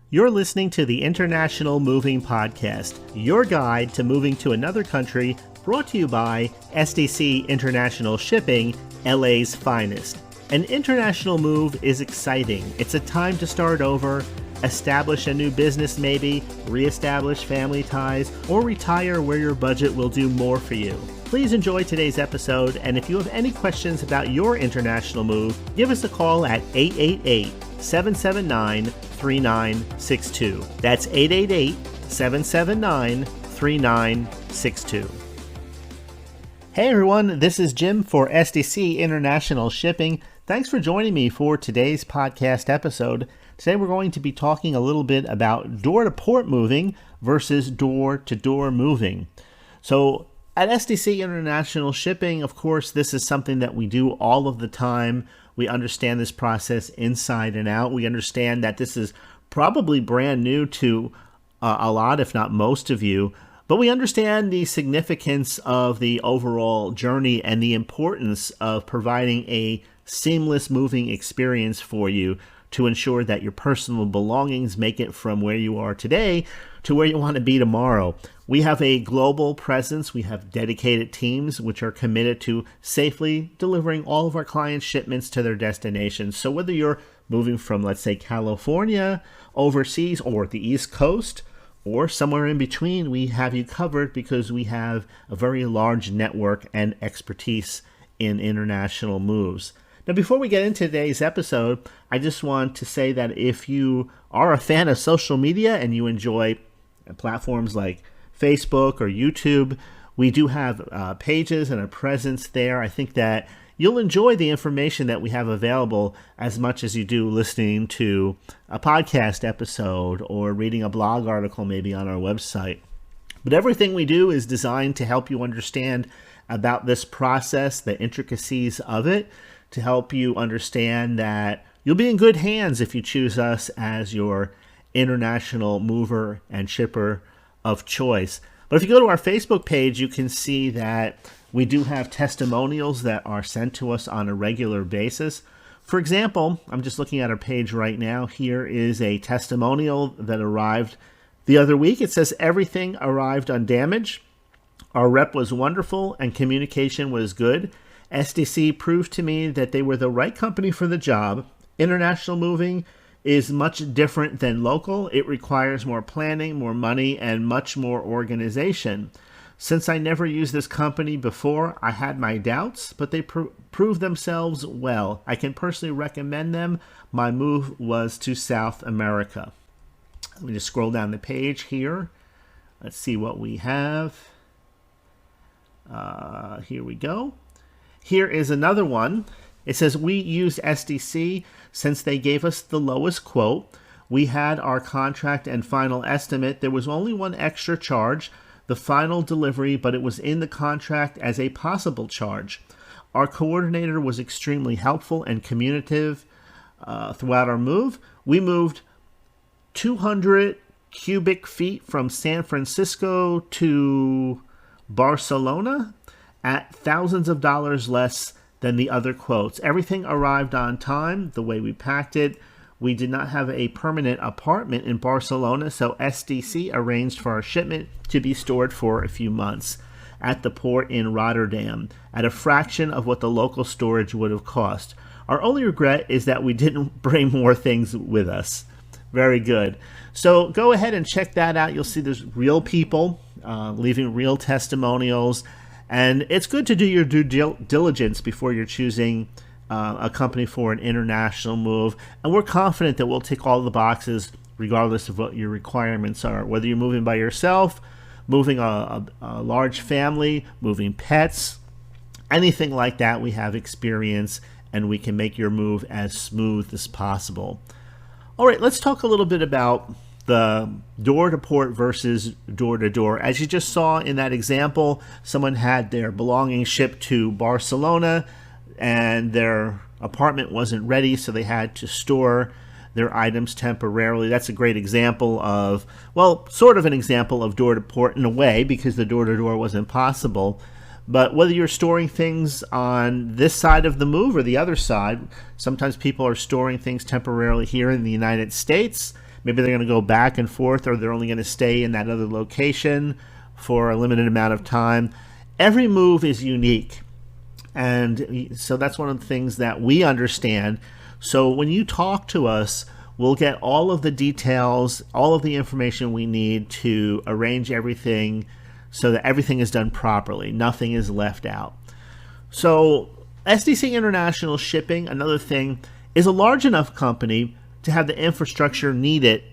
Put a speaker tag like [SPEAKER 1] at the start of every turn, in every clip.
[SPEAKER 1] You're listening to the International Moving Podcast, your guide to moving to another country, brought to you by SDC International Shipping, LA's finest. An international move is exciting. It's a time to start over, establish a new business maybe, reestablish family ties, or retire where your budget will do more for you. Please enjoy today's episode, and if you have any questions about your international move, give us a call at 888-779-3962. That's 888-779-3962. Hey everyone, this is Jim for SDC International Shipping. Thanks for joining me for today's podcast episode. Today we're going to be talking a little bit about door-to-port moving versus door-to-door moving. So at SDC International Shipping, of course, this is something that we do all of the time. We understand this process inside and out. We understand that this is probably brand new to a lot, if not most of you. But we understand the significance of the overall journey and the importance of providing a seamless moving experience for you to ensure that your personal belongings make it from where you are today to where you want to be tomorrow. We have a global presence. We have dedicated teams which are committed to safely delivering all of our clients' shipments to their destinations. So whether you're moving from, let's say, California overseas or the East Coast or somewhere in between, we have you covered because we have a very large network and expertise in international moves. Now, before we get into today's episode, I just want to say that if you are a fan of social media and you enjoy platforms like Facebook or YouTube, we do have pages and a presence there. I think that you'll enjoy the information that we have available as much as you do listening to a podcast episode or reading a blog article maybe on our website. But everything we do is designed to help you understand about this process, the intricacies of it, to help you understand that you'll be in good hands if you choose us as your international mover and shipper of choice. But if you go to our Facebook page, you can see that we do have testimonials that are sent to us on a regular basis. For example, I'm just looking at our page right now. Here is a testimonial that arrived the other week. It says, "Everything arrived undamaged. Our rep was wonderful and communication was good. SDC proved to me that they were the right company for the job. International moving is much different than local. It requires more planning, more money, and much more organization. Since I never used this company before, I had my doubts, but they proved themselves well. I can personally recommend them. My move was to South America." Let me just scroll down the page here. Let's see what we have. Here we go. Here is another one. It says, "We used SDC since they gave us the lowest quote. We had our contract and final estimate. There was only one extra charge, the final delivery, but it was in the contract as a possible charge. Our coordinator was extremely helpful and communicative throughout our move. We moved 200 cubic feet from San Francisco to Barcelona at thousands of dollars less than the other quotes. Everything arrived on time, the way we packed it. We did not have a permanent apartment in Barcelona, so SDC arranged for our shipment to be stored for a few months at the port in Rotterdam at a fraction of what the local storage would have cost. Our only regret is that we didn't bring more things with us." Very good. So go ahead and check that out. You'll see there's real people leaving real testimonials. And it's good to do your due diligence before you're choosing a company for an international move. And we're confident that we'll tick all the boxes regardless of what your requirements are. Whether you're moving by yourself, moving a large family, moving pets, anything like that, we have experience and we can make your move as smooth as possible. All right, let's talk a little bit about the door-to-port versus door-to-door. As you just saw in that example, someone had their belongings shipped to Barcelona and their apartment wasn't ready, so they had to store their items temporarily. That's a great example of, well, sort of an example of door-to-port in a way, because the door-to-door wasn't possible. But whether you're storing things on this side of the move or the other side, sometimes people are storing things temporarily here in the United States Maybe they're going to go back and forth, or they're only going to stay in that other location for a limited amount of time. Every move is unique. And so that's one of the things that we understand. So when you talk to us, we'll get all of the details, all of the information we need to arrange everything so that everything is done properly. Nothing is left out. So SDC International Shipping, another thing, is a large enough company to have the infrastructure needed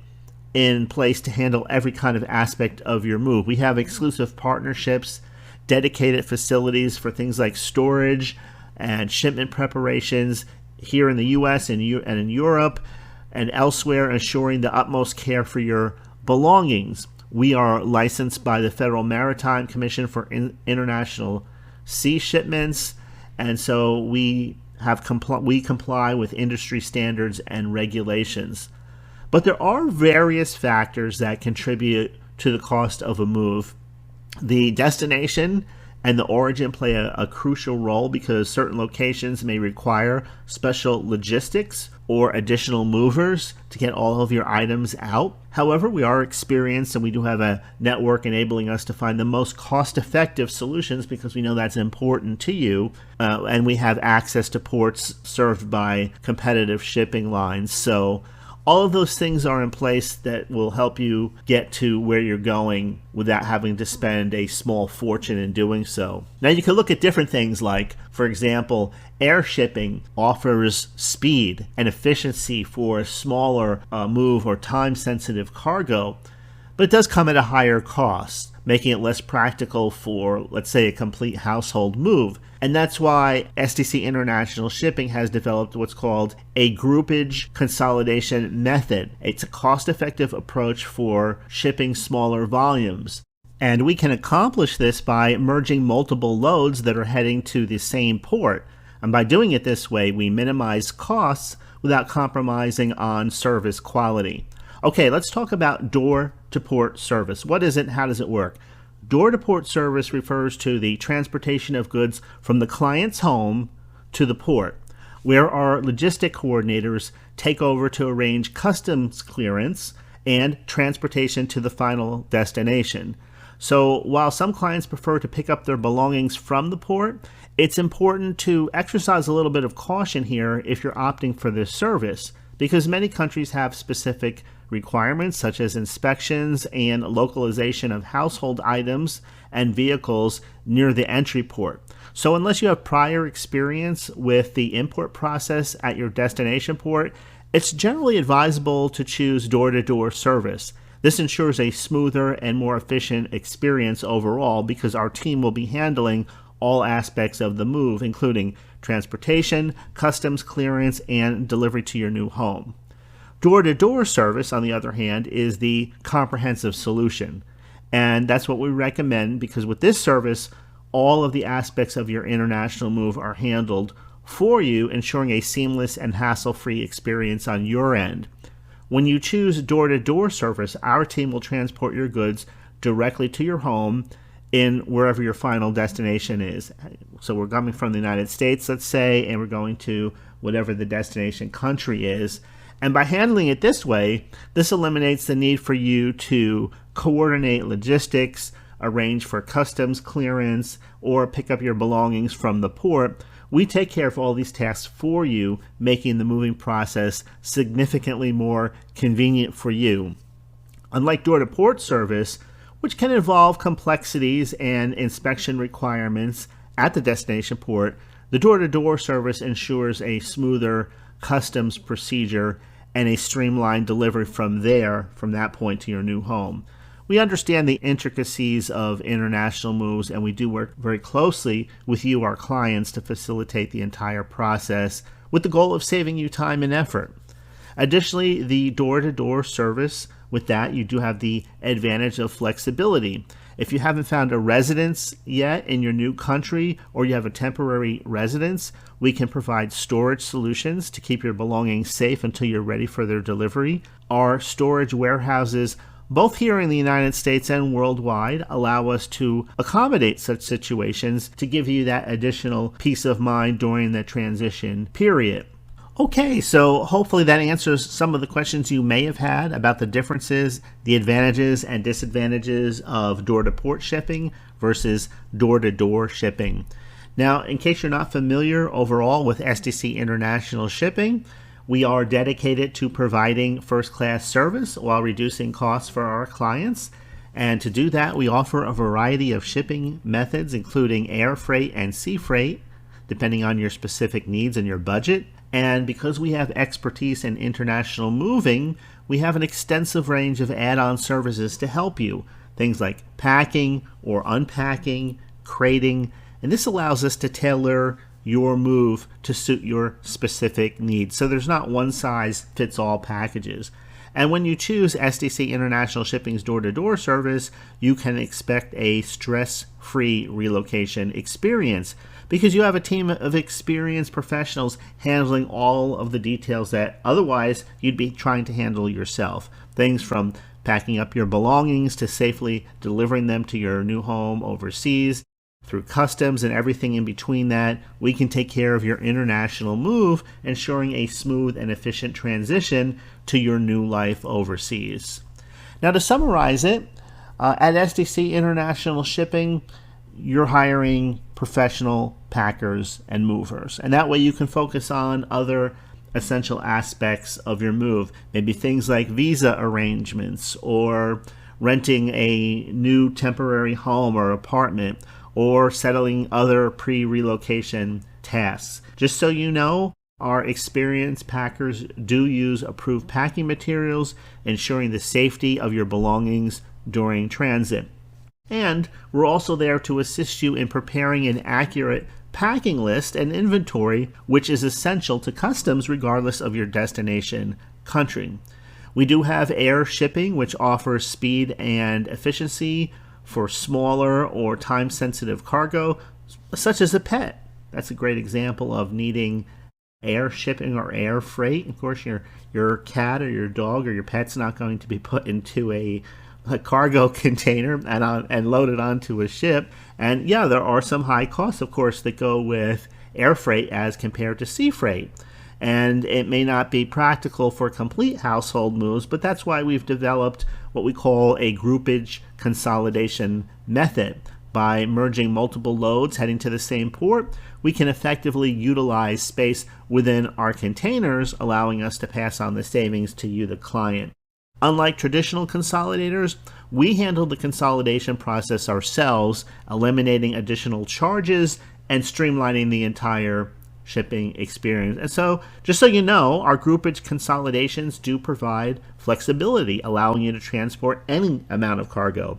[SPEAKER 1] in place to handle every kind of aspect of your move. We have exclusive partnerships, dedicated facilities for things like storage and shipment preparations here in the U.S. and in Europe and elsewhere, ensuring the utmost care for your belongings. We are licensed by the Federal Maritime Commission for international sea shipments, and so we comply with industry standards and regulations. But there are various factors that contribute to the cost of a move. The destination and the origin play a crucial role because certain locations may require special logistics or additional movers to get all of your items out. However, we are experienced and we do have a network enabling us to find the most cost-effective solutions because we know that's important to you, and we have access to ports served by competitive shipping lines. So all of those things are in place that will help you get to where you're going without having to spend a small fortune in doing so. Now you can look at different things like, for example, air shipping offers speed and efficiency for a smaller move or time-sensitive cargo, but it does come at a higher cost, making it less practical for, let's say, a complete household move. And that's why SDC International Shipping has developed what's called a groupage consolidation method. It's a cost-effective approach for shipping smaller volumes. And we can accomplish this by merging multiple loads that are heading to the same port. And by doing it this way, we minimize costs without compromising on service quality. Okay, let's talk about door-to-port service. What is it? How does it work? Door-to-port service refers to the transportation of goods from the client's home to the port, where our logistic coordinators take over to arrange customs clearance and transportation to the final destination. So while some clients prefer to pick up their belongings from the port, it's important to exercise a little bit of caution here if you're opting for this service, because many countries have specific requirements such as inspections and localization of household items and vehicles near the entry port. So unless you have prior experience with the import process at your destination port, it's generally advisable to choose door-to-door service. This ensures a smoother and more efficient experience overall because our team will be handling all aspects of the move, including transportation, customs clearance, and delivery to your new home. Door-to-door service, on the other hand, is the comprehensive solution. And that's what we recommend because with this service, all of the aspects of your international move are handled for you, ensuring a seamless and hassle-free experience on your end. When you choose door-to-door service, our team will transport your goods directly to your home in wherever your final destination is. So we're coming from the United States, let's say, and we're going to whatever the destination country is. And by handling it this way, this eliminates the need for you to coordinate logistics, arrange for customs clearance, or pick up your belongings from the port. We take care of all these tasks for you, making the moving process significantly more convenient for you. Unlike door-to-port service, which can involve complexities and inspection requirements at the destination port, the door-to-door service ensures a smoother customs procedure and a streamlined delivery from that point to your new home. We understand the intricacies of international moves, and we do work very closely with you, our clients, to facilitate the entire process with the goal of saving you time and effort. Additionally, the door-to-door service, with that, you do have the advantage of flexibility. If you haven't found a residence yet in your new country or you have a temporary residence, we can provide storage solutions to keep your belongings safe until you're ready for their delivery. Our storage warehouses, both here in the United States and worldwide, allow us to accommodate such situations to give you that additional peace of mind during the transition period. Okay, so hopefully that answers some of the questions you may have had about the differences, the advantages and disadvantages of door-to-port shipping versus door-to-door shipping. Now, in case you're not familiar overall with SDC International Shipping, we are dedicated to providing first-class service while reducing costs for our clients. And to do that, we offer a variety of shipping methods, including air freight and sea freight, depending on your specific needs and your budget. And because we have expertise in international moving, we have an extensive range of add-on services to help you. Things like packing or unpacking, crating, and this allows us to tailor your move to suit your specific needs. So there's not one size fits all packages. And when you choose SDC International Shipping's door-to-door service, you can expect a stress-free relocation experience because you have a team of experienced professionals handling all of the details that otherwise you'd be trying to handle yourself. Things from packing up your belongings to safely delivering them to your new home overseas, through customs and everything in between that. We can take care of your international move, ensuring a smooth and efficient transition to your new life overseas. Now, to summarize it, at SDC International Shipping, you're hiring professional packers and movers, and that way you can focus on other essential aspects of your move, maybe things like visa arrangements or renting a new temporary home or apartment, or settling other pre-relocation tasks. Just so you know, our experienced packers do use approved packing materials, ensuring the safety of your belongings during transit. And we're also there to assist you in preparing an accurate packing list and inventory, which is essential to customs regardless of your destination country. We do have air shipping, which offers speed and efficiency for smaller or time-sensitive cargo, such as a pet. That's a great example of needing air shipping or air freight. Of course, your cat or your dog or your pet's not going to be put into a cargo container and loaded onto a ship. And yeah, there are some high costs, of course, that go with air freight as compared to sea freight. And it may not be practical for complete household moves, but that's why we've developed what we call a groupage consolidation method. By merging multiple loads heading to the same port, we can effectively utilize space within our containers, allowing us to pass on the savings to you, the client. Unlike traditional consolidators, we handle the consolidation process ourselves, eliminating additional charges and streamlining the entire shipping experience. And so, just so you know, our groupage consolidations do provide flexibility, allowing you to transport any amount of cargo.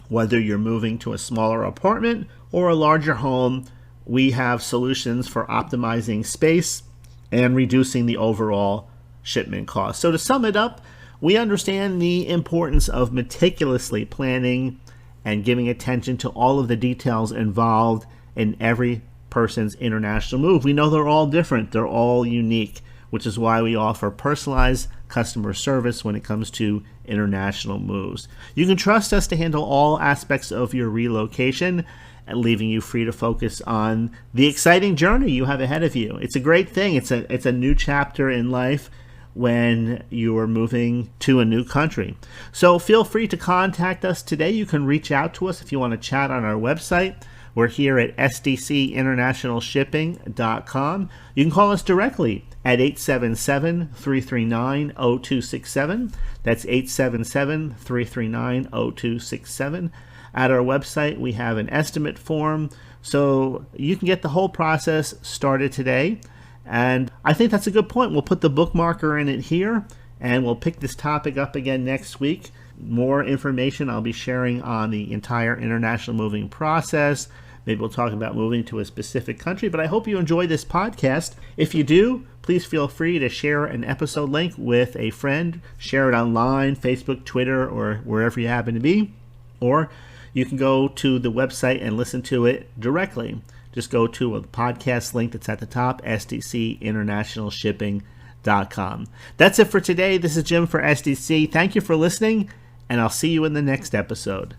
[SPEAKER 1] Whether you're moving to a smaller apartment or a larger home, we have solutions for optimizing space and reducing the overall shipment cost. So to sum it up, we understand the importance of meticulously planning and giving attention to all of the details involved in every person's international move. We know they're all different, they're all unique, which is why we offer personalized customer service when it comes to international moves. You can trust us to handle all aspects of your relocation and leaving you free to focus on the exciting journey you have ahead of you. It's a great thing. It's a new chapter in life when you are moving to a new country. So feel free to contact us today. You can reach out to us if you want to chat on our website. We're here at sdcinternationalshipping.com. You can call us directly at 877-339-0267. That's 877-339-0267. At our website, we have an estimate form, so you can get the whole process started today. And I think that's a good point. We'll put the bookmarker in it here, and we'll pick this topic up again next week. More information I'll be sharing on the entire international moving process. Maybe we'll talk about moving to a specific country, but I hope you enjoy this podcast. If you do, please feel free to share an episode link with a friend. Share it online, Facebook, Twitter, or wherever you happen to be. Or you can go to the website and listen to it directly. Just go to a podcast link that's at the top, sdcinternationalshipping.com. That's it for today. This is Jim for SDC. Thank you for listening, and I'll see you in the next episode.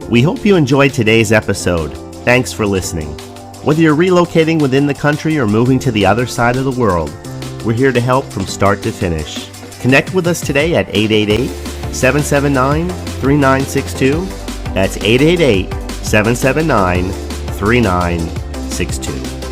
[SPEAKER 1] We hope you enjoyed today's episode. Thanks for listening. Whether you're relocating within the country or moving to the other side of the world, we're here to help from start to finish. Connect with us today at 888-779-3962. That's 888-779-3962.